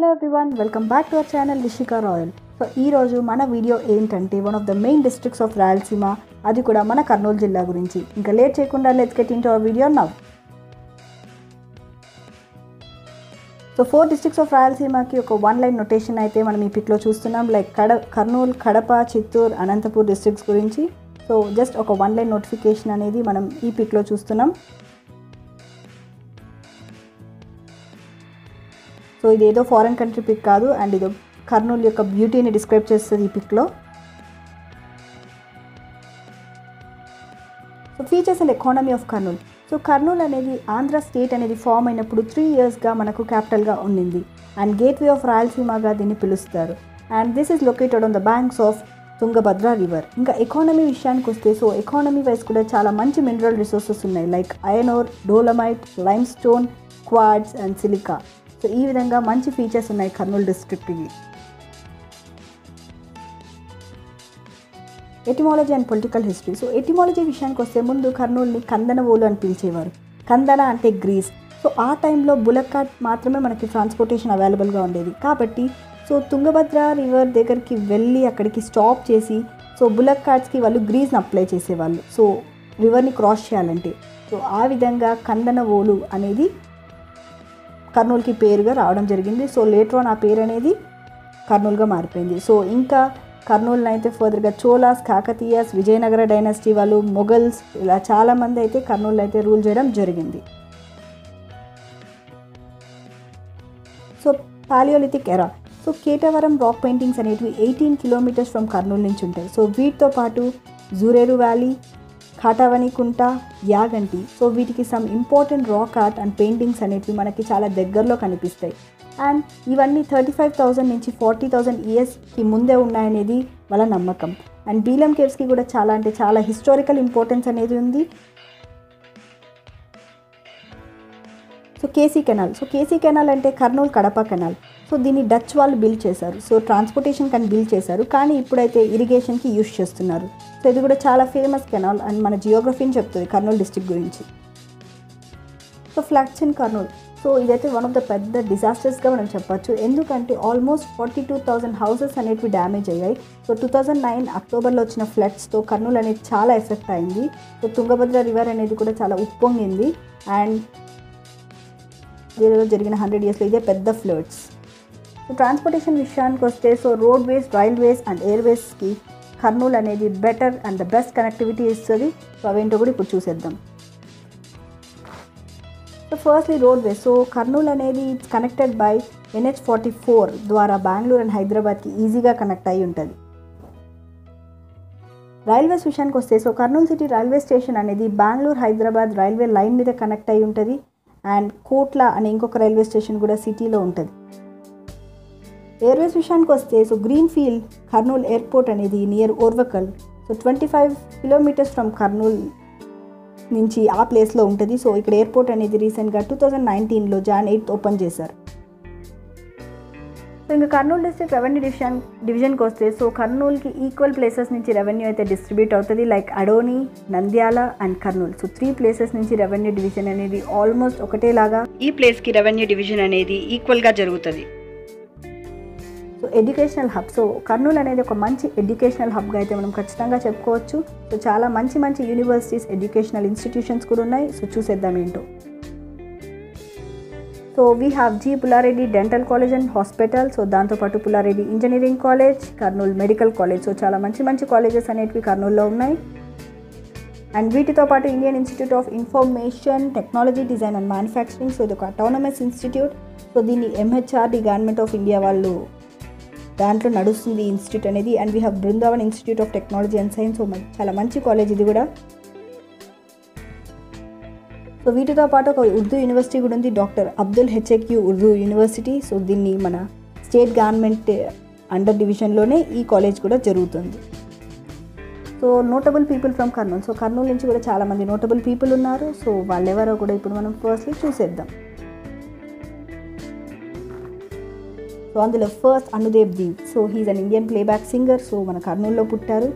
Hello everyone, welcome back to our channel Rishika Royal. So ee roju mana video entante one of the main districts of Rayalaseema adi kuda mana Kurnool jilla gurinchi. Inka late cheyakunda let's get into our video now. So 4 districts of Rayalaseema ki oka one line notation aithe manam ee pic lo chustunnam like Kurnool, Kadapa, Chittoor, Anantapur districts gurinchi. So just oka one line notification anedi manam ee pic lo chustunnam. So ఇది ఏదో foreign country pic కాదు and ఇది కర్నూలు యొక్క బ్యూటీని describe చేస్తుంది ఈ పిక్లో. So features and economy of Kurnool. So Kurnool అనేది ఆంధ్ర స్టేట్ అనేది ఫామ్ అయినప్పుడు 3 ఇయర్స్గా మనకు క్యాపిటల్గా ఉండింది అండ్ గేట్వే ఆఫ్ రాయలసీమగా దీన్ని పిలుస్తారు. And this is located on the banks of Tungabhadra river. ఇంకా ఎకానమీ విషయానికి వస్తే సో ఎకానమీ వైజ్ కూడా చాలా మంచి మినరల్ రిసోర్సెస్ ఉన్నాయి like iron ore, dolomite, limestone, quartz and silica. So ఈ విధంగా మంచి ఫీచర్స్ ఉన్నాయి కర్నూలు డిస్ట్రిక్ట్కి. Etymology and political history. So etymology విషయానికి వస్తే ముందు కర్నూలుని కందనవోలు అని పిలిచేవారు. కందన అంటే గ్రీస్. సో ఆ టైంలో బుల్లక్ కార్ట్ మాత్రమే మనకి ట్రాన్స్పోర్టేషన్ అవైలబుల్గా ఉండేది కాబట్టి సో తుంగభద్ర రివర్ దగ్గరికి వెళ్ళి అక్కడికి స్టాప్ చేసి సో బుల్లక్ కార్ట్స్కి వాళ్ళు గ్రీస్ని అప్లై చేసేవాళ్ళు సో రివర్ని క్రాస్ చేయాలంటే. సో ఆ విధంగా కందనవోలు అనేది కర్నూలుకి పేరుగా రావడం జరిగింది. సో లేటర్ ఆన్ ఆ పేరు అనేది కర్నూలుగా మారిపోయింది. సో ఇంకా కర్నూలుని అయితే ఫర్దర్గా చోలాస్, కాకతీయస్, విజయనగర డైనాసిటీ వాళ్ళు, మొఘల్స్ ఇలా చాలామంది అయితే కర్నూలు అయితే రూల్ చేయడం జరిగింది. సో పాలియోలిథిక్ ఎరా. సో కేటవరం రాక్ పెయింటింగ్స్ అనేటివి 18 కిలోమీటర్స్ ఫ్రమ్ కర్నూలు నుంచి ఉంటాయి. సో వీటితో పాటు జూరేరు వ్యాలీ, కాటావనికుంట, యాగంటి. సో వీటికి some important rock art and paintings అనేటివి మనకి చాలా దగ్గరలో కనిపిస్తాయి. అండ్ ఇవన్నీ 35,000 నుంచి 40,000 ఇయర్స్కి ముందే ఉన్నాయనేది వాళ్ళ నమ్మకం. అండ్ బీలం కేవ్స్కి కూడా చాలా అంటే చాలా హిస్టారికల్ ఇంపార్టెన్స్ అనేది ఉంది. So KC canal. So KC canal అంటే కర్నూలు కడప కెనాల్. సో దీన్ని డచ్ వాళ్ళు బిల్డ్ చేశారు. సో ట్రాన్స్పోర్టేషన్ కానీ బిల్డ్ చేశారు కానీ ఇప్పుడైతే ఇరిగేషన్కి యూజ్ చేస్తున్నారు. సో ఇది కూడా చాలా ఫేమస్ కెనాల్ అండ్ మన జియోగ్రఫీని చెప్తుంది కర్నూలు డిస్ట్రిక్ట్ గురించి. So floods in Kurnool. So ఇదైతే వన్ ఆఫ్ ద పెద్ద డిజాస్టర్స్గా మనం చెప్పచ్చు. ఎందుకంటే ఆల్మోస్ట్ 42,000 హౌసెస్ అనేటివి డ్యామేజ్ అయ్యాయి. సో 2009 అక్టోబర్లో వచ్చిన ఫ్లడ్స్తో కర్నూలు అనేది చాలా ఎఫెక్ట్ అయింది. సో తుంగభద్ర రివర్ అనేది కూడా చాలా ఉప్పొంగింది అండ్ జరిగిన 100 ఇయర్స్లో ఇదే పెద్ద ఫ్లడ్స్. సో ట్రాన్స్పోర్టేషన్ విషయానికి వస్తే సో రోడ్వేస్, రైల్వేస్ అండ్ ఎయిర్వేస్కి కర్నూలు అనేది better and the best connectivity ఇస్తుంది. సో అవేంటో కూడా ఇప్పుడు చూసేద్దాం. So firstly roadways. So Kurnool అనేది ఇట్స్ కనెక్టెడ్ బై NH44 ద్వారా బెంగళూరు అండ్ హైదరాబాద్కి ఈజీగా కనెక్ట్ అయి ఉంటుంది. రైల్వేస్ విషయానికి వస్తే so Kurnool city railway station అనేది బెంగళూరు హైదరాబాద్ రైల్వే లైన్ మీద కనెక్ట్ అయి ఉంటుంది అండ్ కోట్ల అనే ఇంకొక రైల్వే స్టేషన్ కూడా సిటీలో ఉంటుంది. ఎయిర్వేస్ విషయానికి వస్తే so green field Kurnool airport అనేది near Orvakal. So 25 kilometres from Kurnool నుంచి ఆ ప్లేస్లో ఉంటుంది. సో ఇక్కడ ఎయిర్పోర్ట్ అనేది రీసెంట్గా 2019లో January 8 ఓపెన్ చేశారు. సో ఇంకా కర్నూలు డిస్ట్రిక్ట్ రెవెన్యూ డివిజన్కి వస్తే సో కర్నూలుకి ఈక్వల్ ప్లేసెస్ నుంచి రెవెన్యూ అయితే డిస్ట్రిబ్యూట్ అవుతుంది like Adoni, Nandyal and Kurnool. So 3 places నుంచి రెవెన్యూ డివిజన్ అనేది ఆల్మోస్ట్ ఒకటేలాగా ఈ ప్లేస్కి రెవెన్యూ డివిజన్ అనేది ఈక్వల్గా జరుగుతుంది. So educational hub. So Kurnool అనేది ఒక మంచి ఎడ్యుకేషనల్ హబ్గా అయితే మనం ఖచ్చితంగా చెప్పుకోవచ్చు. సో చాలా మంచి యూనివర్సిటీస్, ఎడ్యుకేషనల్ ఇన్స్టిట్యూషన్స్ కూడా ఉన్నాయి. సో చూసేద్దాం ఏంటో. So we have G Pullareddy dental college and hospital. So దాంతోపాటు Pullareddy engineering college, Kurnool medical college. So చాలా మంచి కాలేజెస్ అనేటివి కర్నూలులో ఉన్నాయి. అండ్ వీటితో పాటు Indian institute of information technology, design and manufacturing. So ఇది ఒక అటానమస్ ఇన్స్టిట్యూట్. సో దీన్ని MHRD గవర్నమెంట్ ఆఫ్ ఇండియా వాళ్ళు దాంట్లో నడుస్తుంది ఇన్స్టిట్యూట్ అనేది. And we have Brindavan institute of technology and science. So చాలా మంచి కాలేజ్ ఇది కూడా. సో వీటితో పాటు ఒక ఉర్దూ యూనివర్సిటీ కూడా ఉంది, doctor Abdul HAQ Urdu university. So దీన్ని మన స్టేట్ గవర్నమెంట్ అండర్ డివిజన్లోనే ఈ కాలేజ్ కూడా జరుగుతుంది. So notable people from Kurnool. So Kurnool నుంచి కూడా చాలామంది నోటబుల్ పీపుల్ ఉన్నారు. సో వాళ్ళెవరో కూడా ఇప్పుడు మనం ఫస్ట్లీ చూసేద్దాం. సో అందులో first Anudeep Dev. So he's an Indian playback singer. So మన కర్నూలులో పుట్టారు.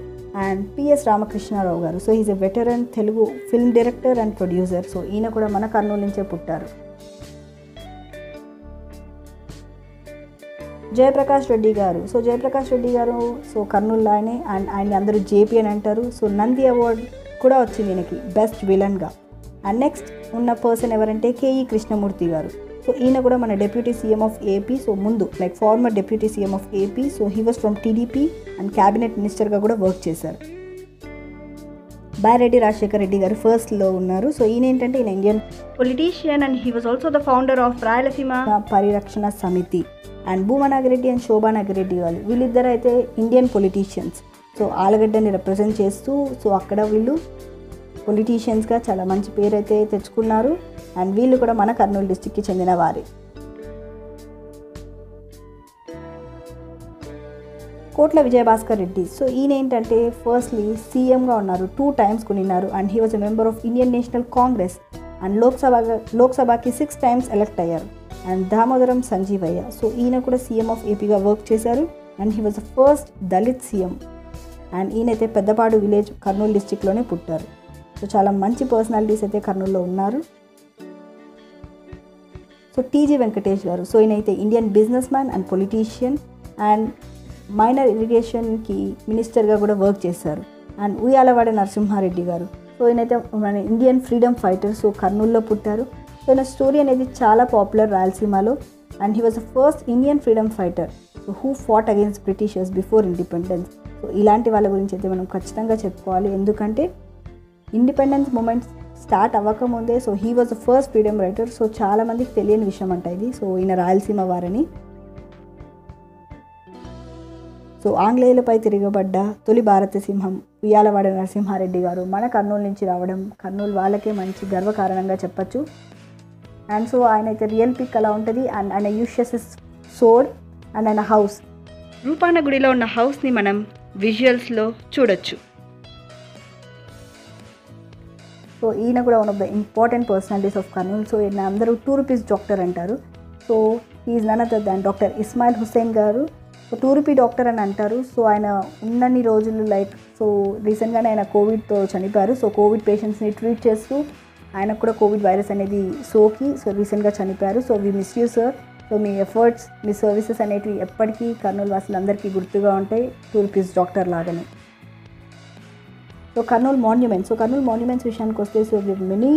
And PS Ramakrishnarao garu. So he's a veteran Telugu film director and producer. So ఈయన కూడా మన కర్నూలు నుంచే పుట్టారు. జయప్రకాష్ రెడ్డి గారు. సో జయప్రకాష్ రెడ్డి గారు సో కర్నూలు ఆయనే, అండ్ ఆయన అందరూ జేపీ అని అంటారు. సో నంది అవార్డ్ కూడా వచ్చింది ఈయనకి బెస్ట్ విలన్గా. అండ్ నెక్స్ట్ ఉన్న పర్సన్ ఎవరంటే కేఈ కృష్ణమూర్తి గారు. సో ఈయన కూడా మన deputy CM of AP. So ముందు like former deputy CM of AP. So he was from TDP and cabinet మినిస్టర్గా కూడా వర్క్ చేశారు. బారెడ్డి రాజశేఖర్ రెడ్డి గారు ఫస్ట్లో ఉన్నారు. సో ఈయన ఏంటంటే ఈయన Indian politician and he was also the founder of Rayalaseema పరిరక్షణ సమితి. అండ్ భూమా నాగిరెడ్డి అండ్ శోభా నాగిరెడ్డి వాళ్ళు వీళ్ళిద్దరు అయితే ఇండియన్ పొలిటీషియన్స్. సో ఆలగడ్డని రిప్రజెంట్ చేస్తూ సో అక్కడ వీళ్ళు పొలిటీషియన్స్గా చాలా మంచి పేరు అయితే తెచ్చుకున్నారు. అండ్ వీళ్ళు కూడా మన కర్నూలు డిస్టిక్కి చెందిన వారే. కోట్ల విజయభాస్కర్ రెడ్డి. సో ఈయన ఏంటంటే ఫస్ట్లీ సీఎంగా ఉన్నారు, 2 times కొనిన్నారు. And he was a member of Indian National Congress and లోక్సభకి 6 times ఎలక్ట్ అయ్యారు. అండ్ దామోదరం సంజీవయ్య. సో ఈయన కూడా సీఎం ఆఫ్ ఏపీగా వర్క్ చేశారు. And he was the first Dalit CM. And ఈయనైతే పెద్దపాడు విలేజ్ కర్నూలు డిస్టిక్లోనే పుట్టారు. సో చాలా మంచి పర్సనాలిటీస్ అయితే కర్నూలులో ఉన్నారు. So TG Venkatesh garu. So ఈయనైతే Indian businessman and politician and minor ఇరిగేషన్కి మినిస్టర్గా కూడా వర్క్ చేశారు. అండ్ ఉయ్యాలవాడ నరసింహారెడ్డి గారు. సో ఈయనైతే మన ఇండియన్ ఫ్రీడమ్ ఫైటర్. సో కర్నూలులో పుట్టారు. సో ఈయన స్టోరీ అనేది చాలా పాపులర్ రాయలసీమలో. And he was the first Indian freedom fighter so who fought against Britishers before independence. So ఇలాంటి వాళ్ళ గురించి అయితే మనం ఖచ్చితంగా చెప్పుకోవాలి. ఎందుకంటే ఇండిపెండెన్స్ మూమెంట్ స్టార్ట్ అవ్వకముందే so he was the first freedom writer. So చాలామందికి తెలియని విషయం అంట ఇది. సో ఈయన రాయలసీమ వారని. సో ఆంగ్లేయులపై తిరగబడ్డ తొలి భారత సింహం ఉయ్యాలవాడ నరసింహారెడ్డి గారు మన కర్నూలు నుంచి రావడం కర్నూలు వాళ్ళకే మంచి గర్వకారణంగా చెప్పచ్చు. అండ్ సో ఆయన అయితే రియల్ పిక్ అలా ఉంటుంది. అండ్ ఆయన యూస్ చేసే సోడ్ అండ్ ఆయన హౌస్ రూపాన గుడిలో ఉన్న హౌస్ని మనం విజువల్స్లో చూడొచ్చు. సో ఈయన కూడా one of the important personalities of Kurnool. So ఈయన అందరూ 2 rupees డాక్టర్ అంటారు. So is none other than doctor Ismail Hussain garu. So 2 rupee doctor అని అంటారు. సో ఆయన ఉన్నన్ని రోజులు లైక్ సో రీసెంట్గానే ఆయన కోవిడ్తో చనిపోయారు. సో కోవిడ్ పేషెంట్స్ని ట్రీట్ చేస్తూ ఆయనకు కూడా కోవిడ్ వైరస్ అనేది సోకి సో రీసెంట్గా చనిపోయారు. So we miss you sir. So మీ ఎఫర్ట్స్ మీ సర్వీసెస్ అనేటివి ఎప్పటికీ కర్నూలు వాసులందరికీ గుర్తుగా ఉంటాయి 2 rupees డాక్టర్ లాగానే. So Kurnool monuments. So Kurnool monuments విషయానికి వస్తే so many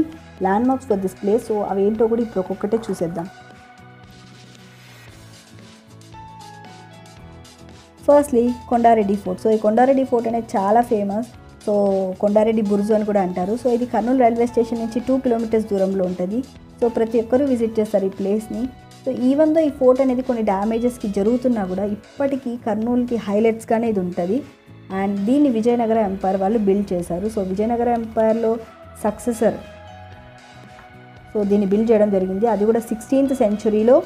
landmarks for this place. So అవి ఏంటో కూడా ఇప్పుడు ఒక్కొక్కటే చూసేద్దాం. Firstly Kondareddy fort. సో ఈ కొండారెడ్డి ఫోర్ట్ అనేది చాలా ఫేమస్. సో కొండారెడ్డి బుర్జు అని కూడా అంటారు. సో ఇది కర్నూలు రైల్వే స్టేషన్ నుంచి 2 kilometers దూరంలో ఉంటుంది. సో ప్రతి ఒక్కరూ విజిట్ చేస్తారు ఈ ప్లేస్ని. సో ఈవెన్ దో ఈ ఫోర్ట్ అనేది కొన్ని డ్యామేజెస్కి జరుగుతున్నా కూడా ఇప్పటికీ కర్నూలుకి హైలైట్స్గానే ఇది ఉంటుంది. అండ్ దీన్ని విజయనగర ఎంపైర్ వాళ్ళు బిల్డ్ చేశారు. సో విజయనగర ఎంపైర్లో సక్సెసర్ సో దీన్ని బిల్డ్ చేయడం జరిగింది. అది కూడా 16th centuryలో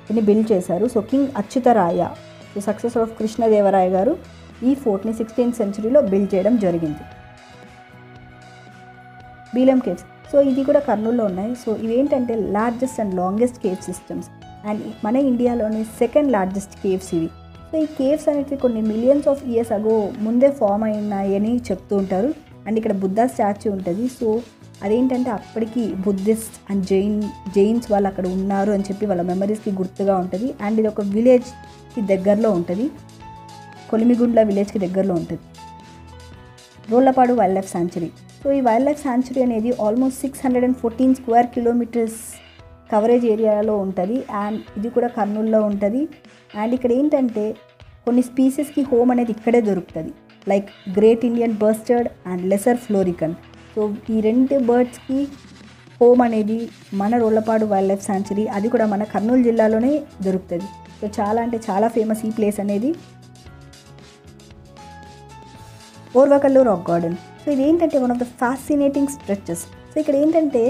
దీన్ని బిల్డ్ చేశారు. So king Achyutaraya so successor of Krishnadevaraya గారు ఈ ఫోర్ట్ని 16th centuryలో బిల్డ్ చేయడం జరిగింది. బీలం కేవ్స్. సో ఇది కూడా కర్నూలులో ఉన్నాయి. సో ఇవేంటంటే largest and longest cave systems and మన ఇండియాలోని 2nd largest కేవ్స్ ఇవి. సో ఈ కేవ్స్ అనేవి కొన్ని మిలియన్స్ ఆఫ్ ఇయర్స్ అగో ముందే ఫామ్ అయినాయని చెప్తూ ఉంటారు. అండ్ ఇక్కడ బుద్ధ స్టాచ్యూ ఉంటుంది. సో అదేంటంటే అప్పటికి బుద్ధిస్ట్ అండ్ జైన్స్ వాళ్ళు అక్కడ ఉన్నారు అని చెప్పి వాళ్ళ మెమరీస్కి గుర్తుగా ఉంటుంది. అండ్ ఇది ఒక విలేజ్కి దగ్గరలో ఉంటుంది. కొలిమిగుండ్ల విలేజ్కి దగ్గరలో ఉంటుంది. Rollapadu wild life sanctuary. So ఈ వైల్డ్ లైఫ్ శాంచురీ అనేది ఆల్మోస్ట్ 614 square kilometers కవరేజ్ ఏరియాలో ఉంటుంది. అండ్ ఇది కూడా కర్నూలులో ఉంటుంది. అండ్ ఇక్కడ ఏంటంటే కొన్ని స్పీసెస్కి హోమ్ అనేది ఇక్కడే దొరుకుతుంది. Like great Indian bustard and lesser florican. So ఈ 2 బర్డ్స్కి హోమ్ అనేది మన రోళ్లపాడు వైల్డ్ లైఫ్ శాంచురీ. అది కూడా మన కర్నూలు జిల్లాలోనే దొరుకుతుంది. సో చాలా అంటే చాలా ఫేమస్ ఈ ప్లేస్ అనేది. Orvakal rock garden. సో ఇది ఏంటంటే one of the fascinating stretches. So ఇక్కడ ఏంటంటే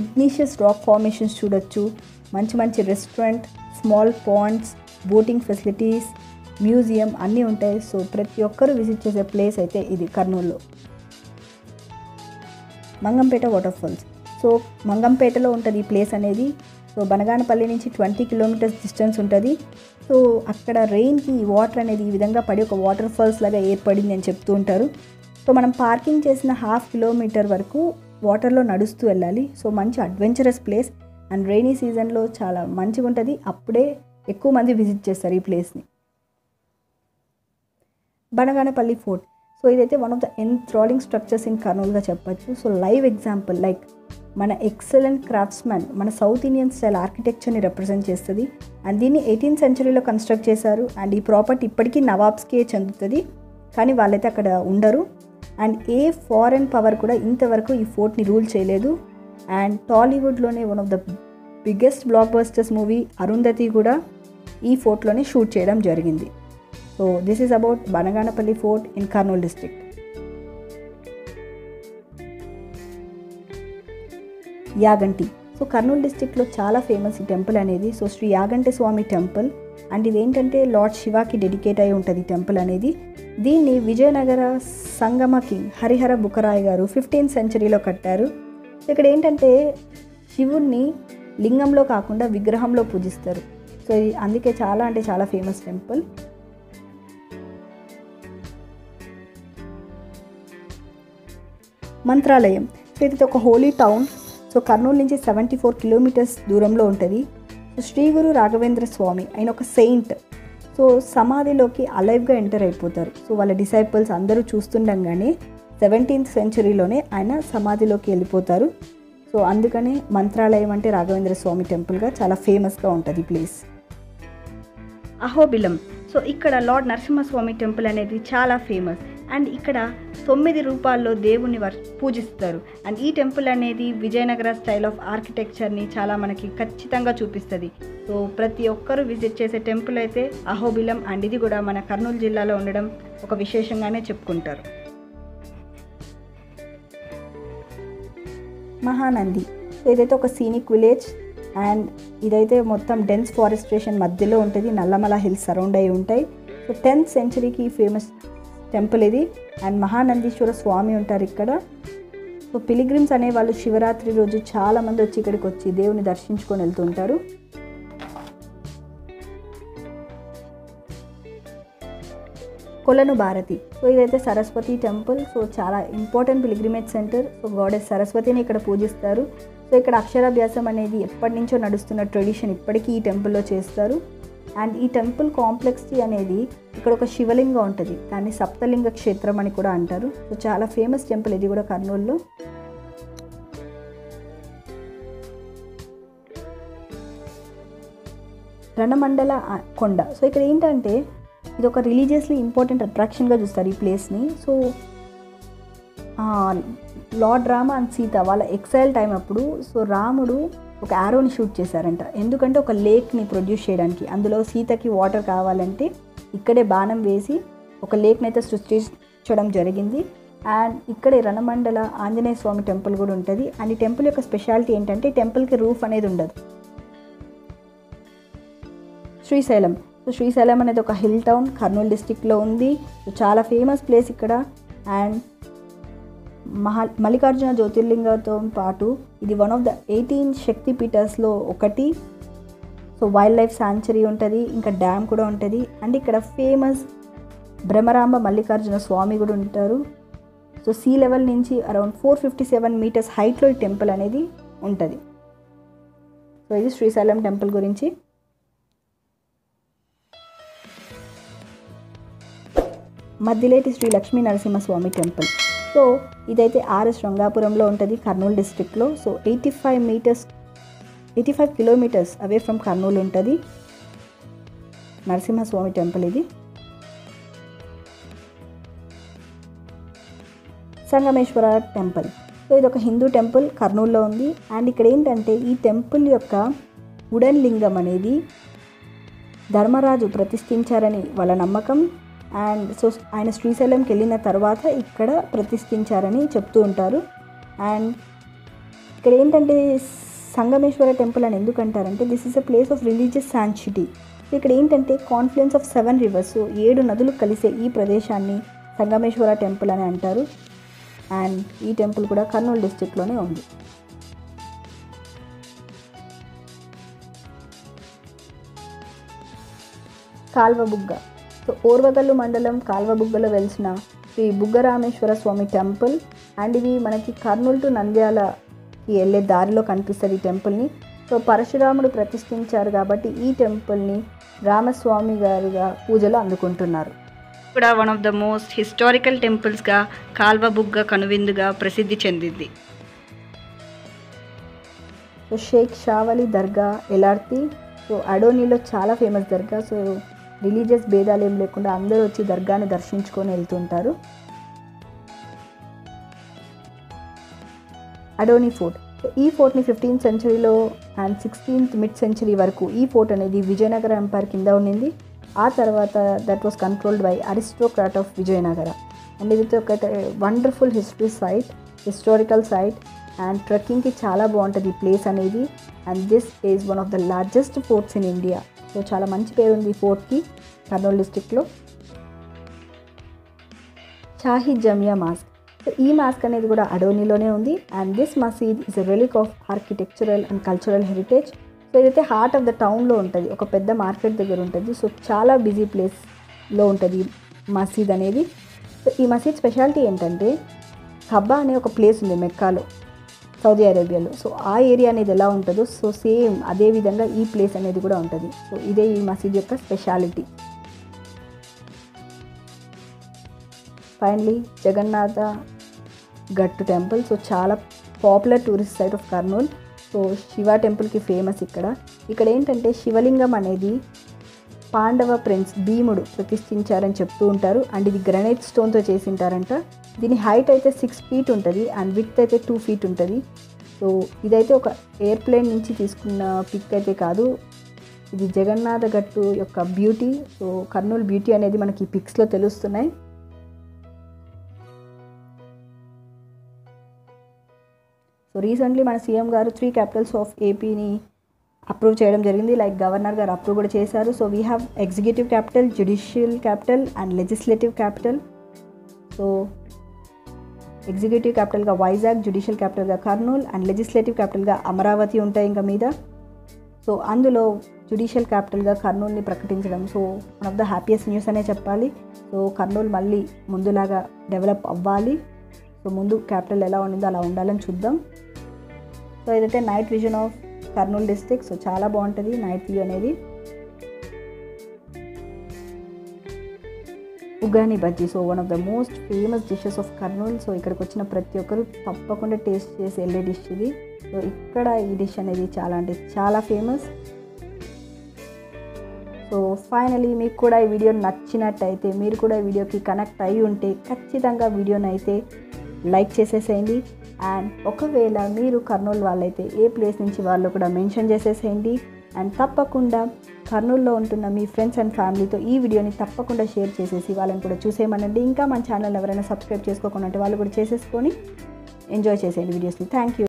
ఇగ్నీషియస్ రాక్ ఫార్మేషన్స్ చూడొచ్చు. మంచి మంచి restaurant, small ponds, boating facilities, museum అన్నీ ఉంటాయి. సో ప్రతి ఒక్కరూ విజిట్ చేసే ప్లేస్ అయితే ఇది కర్నూలులో. Mangampeta waterfalls. సో మంగంపేటలో ఉంటుంది ఈ ప్లేస్ అనేది. సో బనగానపల్లి నుంచి 20 kilometers డిస్టెన్స్ ఉంటుంది. సో అక్కడ రెయిన్కి వాటర్ అనేది ఈ విధంగా పడి ఒక వాటర్ ఫాల్స్ లాగా ఏర్పడింది అని చెప్తూ ఉంటారు. సో మనం పార్కింగ్ చేసిన 1/2 kilometer వరకు వాటర్లో నడుస్తూ వెళ్ళాలి. సో మంచి అడ్వెంచరస్ ప్లేస్ అండ్ రైనీ సీజన్లో చాలా మంచిగా ఉంటుంది. అప్పుడే ఎక్కువ మంది విజిట్ చేస్తారు ఈ ప్లేస్ని. బనగానపల్లి ఫోర్ట్. సో ఇదైతే one of the enthralling structures in కర్నూలుగా చెప్పచ్చు. సో లైవ్ ఎగ్జాంపుల్ లైక్ మన ఎక్సలెంట్ క్రాఫ్ట్స్మెన్ మన సౌత్ ఇండియన్ స్టైల్ ఆర్కిటెక్చర్ని రిప్రజెంట్ చేస్తుంది. అండ్ దీన్ని 18th centuryలో కన్స్ట్రక్ట్ చేశారు. అండ్ ఈ ప్రాపర్టీ ఇప్పటికీ నవాబ్స్కే చెందుతుంది, కానీ వాళ్ళైతే అక్కడ ఉండరు. అండ్ ఏ ఫారెన్ పవర్ కూడా ఇంతవరకు ఈ ఫోర్ట్ని రూల్ చేయలేదు. అండ్ టాలీవుడ్లోనే one of the biggest blockbusters movie Arundhati కూడా ఈ ఫోర్ట్లోనే షూట్ చేయడం జరిగింది. So this is about Banaganapalle fort in Kurnool district. Yaganti. So Kurnool డిస్ట్రిక్ట్లో చాలా ఫేమస్ ఈ టెంపుల్ అనేది. So Shri Yaganti Swamy temple. And ఇదేంటంటే లార్డ్ శివాకి డెడికేట్ అయి ఉంటుంది టెంపుల్ అనేది. దీన్ని విజయనగర సంగమ కింగ్ హరిహర బుక్కరాయ్ గారు 15th centuryలో కట్టారు. ఇక్కడ ఏంటంటే శివుణ్ణి లింగంలో కాకుండా విగ్రహంలో పూజిస్తారు. సో ఇది అందుకే చాలా అంటే చాలా ఫేమస్ టెంపుల్. మంత్రాలయం. సో ఇది ఒక హోలీ టౌన్. సో కర్నూలు నుంచి 74 kilometers దూరంలో ఉంటుంది. సో శ్రీ గురు రాఘవేంద్ర స్వామి ఆయన ఒక సెయింట్. సో సమాధిలోకి అలైవ్గా ఎంటర్ అయిపోతారు. సో వాళ్ళ డిసైపుల్స్ అందరూ చూస్తుండగానే 17th centuryలోనే ఆయన సమాధిలోకి వెళ్ళిపోతారు. సో అందుకనే మంత్రాలయం అంటే రాఘవేంద్ర స్వామి టెంపుల్గా చాలా ఫేమస్గా ఉంటుంది ఈ ప్లేస్. అహోబిలం. సో ఇక్కడ లార్డ్ నరసింహస్వామి టెంపుల్ అనేది చాలా ఫేమస్. అండ్ ఇక్కడ 9 రూపాల్లో దేవుణ్ణి పూజిస్తారు. అండ్ ఈ టెంపుల్ అనేది విజయనగర స్టైల్ ఆఫ్ ఆర్కిటెక్చర్ని చాలా మనకి ఖచ్చితంగా చూపిస్తుంది. సో ప్రతి ఒక్కరూ విజిట్ చేసే టెంపుల్ అయితే అహోబిలం. అండ్ ఇది కూడా మన కర్నూలు జిల్లాలో ఉండడం ఒక విశేషంగానే చెప్పుకుంటారు. మహానంది. సో ఇదైతే ఒక సీనిక్ విలేజ్. అండ్ ఇదైతే మొత్తం డెన్స్ ఫారెస్ట్రేషన్ మధ్యలో ఉంటుంది. నల్లమల హిల్స్ సరౌండ్ అయి ఉంటాయి. సో 10th centuryకి ఫేమస్ టెంపుల్ ఇది. అండ్ మహానందీశ్వర స్వామి ఉంటారు ఇక్కడ. సో పిలిగ్రిమ్స్ అనేవాళ్ళు శివరాత్రి రోజు చాలామంది వచ్చి ఇక్కడికి వచ్చి దేవుని దర్శించుకొని వెళ్తుంటారు. కొలను భారతి. సో ఇదైతే సరస్వతి టెంపుల్. సో చాలా important pilgrimage centre. So goddess సరస్వతిని ఇక్కడ పూజిస్తారు. సో ఇక్కడ అక్షరాభ్యాసం అనేది ఎప్పటి నుంచో నడుస్తున్న ట్రెడిషన్ ఇప్పటికీ ఈ టెంపుల్లో చేస్తారు. అండ్ ఈ టెంపుల్ కాంప్లెక్సిటీ అనేది ఇక్కడ ఒక శివలింగం ఉంటుంది, దాన్ని సప్తలింగ క్షేత్రం అని కూడా అంటారు. సో చాలా ఫేమస్ టెంపుల్ ఇది కూడా కర్నూలులో. రణమండల కొండ. సో ఇక్కడ ఏంటంటే ఇది ఒక రిలీజియస్లీ ఇంపార్టెంట్ అట్రాక్షన్గా చూస్తారు ఈ ప్లేస్ని. So lord Rama and Sita వాళ్ళ ఎక్సైల్ టైం అప్పుడు సో రాముడు ఒక యారోని షూట్ చేశారంట. ఎందుకంటే ఒక లేక్ని ప్రొడ్యూస్ చేయడానికి, అందులో సీతకి వాటర్ కావాలంటే ఇక్కడే బాణం వేసి ఒక లేక్ని అయితే సృష్టించడం జరిగింది. అండ్ ఇక్కడే రణమండల ఆంజనేయ స్వామి టెంపుల్ కూడా ఉంటుంది. అండ్ ఈ టెంపుల్ యొక్క స్పెషాలిటీ ఏంటంటే టెంపుల్కి రూఫ్ అనేది ఉండదు. శ్రీశైలం. సో శ్రీశైలం అనేది ఒక హిల్ టౌన్ కర్నూలు డిస్టిక్లో ఉంది. సో చాలా ఫేమస్ ప్లేస్ ఇక్కడ. అండ్ మల్లికార్జున జ్యోతిర్లింగంతో పాటు ఇది వన్ ఆఫ్ ద 18 శక్తిపీఠాస్లో ఒకటి. సో వైల్డ్ లైఫ్ శాంచురీ ఉంటుంది, ఇంకా డ్యామ్ కూడా ఉంటుంది. అండ్ ఇక్కడ ఫేమస్ బ్రహ్మరాంబ మల్లికార్జున స్వామి కూడా ఉంటారు. సో సీ లెవెల్ నుంచి అరౌండ్ 457 meters హైట్లో ఈ టెంపుల్ అనేది ఉంటుంది. సో ఇది శ్రీశైలం టెంపుల్ గురించి. మద్దిలేటి శ్రీ లక్ష్మీ నరసింహస్వామి టెంపుల్. సో ఇదైతే RS రంగాపురంలో ఉంటుంది కర్నూలు డిస్ట్రిక్ట్లో. So 85 kilometers away from Kurnool ఉంటుంది నరసింహస్వామి టెంపుల్ ఇది. సంగమేశ్వర టెంపుల్. సో ఇది ఒక హిందూ టెంపుల్ కర్నూలులో ఉంది. అండ్ ఇక్కడ ఏంటంటే ఈ టెంపుల్ యొక్క వుడెన్ లింగం అనేది ధర్మరాజు ప్రతిష్ఠించారని వాళ్ళ నమ్మకం. అండ్ సో ఆయన శ్రీశైలంకి వెళ్ళిన తర్వాత ఇక్కడ ప్రతిష్ఠించారని చెప్తూ ఉంటారు. అండ్ ఇక్కడ ఏంటంటే సంగమేశ్వర టెంపుల్ అని ఎందుకు అంటారంటే this is a place of religious sanctity. ఇక్కడ ఏంటంటే కాన్ఫ్లుయెన్స్ ఆఫ్ 7 rivers, 7 నదులు కలిసే ఈ ప్రదేశాన్ని సంగమేశ్వర టెంపుల్ అని అంటారు. అండ్ ఈ టెంపుల్ కూడా కర్నూలు డిస్ట్రిక్ట్లోనే ఉంది. కాల్వబుగ్గ. సో ఓర్వగల్లు మండలం కాల్వబుగ్గలో వెలిసిన శ్రీ బుగ్గరామేశ్వర స్వామి టెంపుల్. అండ్ ఇవి మనకి కర్నూలు టు నంద్యాలకి వెళ్ళే దారిలో కనిపిస్తుంది ఈ టెంపుల్ని. సో పరశురాముడు ప్రతిష్ఠించారు కాబట్టి ఈ టెంపుల్ని రామస్వామి గారుగా పూజలు అందుకుంటున్నారు. కూడా one of the most historical టెంపుల్స్గా కాల్వబుగ్గ కనువిందుగా ప్రసిద్ధి చెందింది. సో షేక్ షావలి దర్గా ఎలార్తి, సో అడోనీలో చాలా ఫేమస్ దర్గా. సో రిలీజియస్ భేదాలు ఏం లేకుండా అందరూ వచ్చి దర్గాని దర్శించుకొని వెళ్తుంటారు. అడోనీ ఫోర్ట్, సో ఈ ఫోర్ట్ని 15th సెంచరీలో అండ్ 16th మిడ్ సెంచరీ వరకు ఈ ఫోర్ట్ అనేది విజయనగర ఎంపైర్ కింద ఉండింది. ఆ తర్వాత that was controlled by aristocrat of Vijayanagara. And ఇది ఒక వండర్ఫుల్ హిస్టారికల్ సైట్ అండ్ ట్రెక్కింగ్కి చాలా బాగుంటుంది ఈ ప్లేస్ అనేది. And this is one of the largest forts in India. So చాలా మంచి పేరు ఉంది ఈ ఫోర్ట్కి కర్నూలు డిస్టిక్లో. షాహీ జమియా మాస్క్, సో ఈ మాస్క్ అనేది కూడా అడోనీలోనే ఉంది. And this masjid is a relic of architectural and cultural heritage. So ఇదైతే హార్ట్ ఆఫ్ ద టౌన్లో ఉంటుంది, ఒక పెద్ద మార్కెట్ దగ్గర ఉంటుంది. సో చాలా బిజీ ప్లేస్లో ఉంటుంది మసీద్ అనేది. సో ఈ మసీద్ స్పెషాలిటీ ఏంటంటే కబ్బా అనే ఒక ప్లేస్ ఉంది మెక్కాలో, సౌదీ అరేబియాలో. సో ఆ ఏరియా అనేది ఎలా ఉంటుందో సో సేమ్ అదే విధంగా ఈ ప్లేస్ అనేది కూడా ఉంటుంది. సో ఇదే ఈ మసీద్ యొక్క speciality. Finally Jagannatha Gattu temple, so చాలా popular tourist site of Kurnool. So Shiva టెంపుల్కి ఫేమస్ ఇక్కడ ఏంటంటే శివలింగం అనేది పాండవ ప్రిన్స్ భీముడు ప్రతిష్ఠించారని చెప్తూ ఉంటారు. అండ్ ఇది గ్రనైట్ స్టోన్తో చేసి ఉంటారంట. దీని హైట్ అయితే 6 feet ఉంటుంది అండ్ విడ్త్ అయితే 2 feet ఉంటుంది. సో ఇదైతే ఒక ఎయిర్ప్లేన్ నుంచి తీసుకున్న పిక్ అయితే కాదు, ఇది జగన్నాథ గట్టు యొక్క బ్యూటీ. సో కర్నూలు బ్యూటీ అనేది మనకి పిక్స్లో తెలుస్తున్నాయి. సో రీసెంట్లీ మన సీఎం గారు 3 capitals ఆఫ్ ఏపీని అప్రూవ్ చేయడం జరిగింది. లైక్ గవర్నర్ గారు అప్రూవ్ కూడా చేశారు. So we have executive capital, judicial capital and legislative capital. So executive క్యాపిటల్గా వైజాగ్, జ్యుడిషియల్ క్యాపిటల్గా కర్నూలు అండ్ లెజిస్లేటివ్ క్యాపిటల్గా అమరావతి ఉంటాయి ఇంకా మీద. సో అందులో జ్యుడిషియల్ క్యాపిటల్గా కర్నూలుని ప్రకటించడం so one of the happiest news అనే చెప్పాలి. సో కర్నూలు మళ్ళీ ముందులాగా డెవలప్ అవ్వాలి. సో ముందు క్యాపిటల్ ఎలా ఉండిందో అలా ఉండాలని చూద్దాం. సో ఇదైతే night vision of Kurnool district. So చాలా బాగుంటుంది నైట్ వ్యూ అనేది. Uggani bajji, so one of the most famous dishes of Kurnool. So ఇక్కడికి వచ్చిన ప్రతి ఒక్కరు తప్పకుండా టేస్ట్ చేసి వెళ్ళే డిష్ ఇది. సో ఇక్కడ ఈ డిష్ అనేది చాలా అంటే చాలా ఫేమస్. సో ఫైనలీ మీకు కూడా ఈ వీడియో నచ్చినట్టయితే, మీరు కూడా ఈ వీడియోకి కనెక్ట్ అయ్యి ఉంటే ఖచ్చితంగా వీడియోని అయితే లైక్ చేసేసేయండి. అండ్ ఒకవేళ మీరు కర్నూలు వాళ్ళైతే ఏ ప్లేస్ నుంచి వాళ్ళు కూడా మెన్షన్ చేసేసేయండి. అండ్ తప్పకుండా కర్నూలులో ఉంటున్న మీ ఫ్రెండ్స్ అండ్ ఫ్యామిలీతో ఈ వీడియోని తప్పకుండా షేర్ చేసేసి వాళ్ళని కూడా చూసేయమనండి. ఇంకా మన ఛానల్ ఎవరైనా సబ్స్క్రైబ్ చేసుకోకుండా ఉంటే వాళ్ళు కూడా చేసేసుకొని ఎంజాయ్ చేసేయండి వీడియోస్ని. Thank you.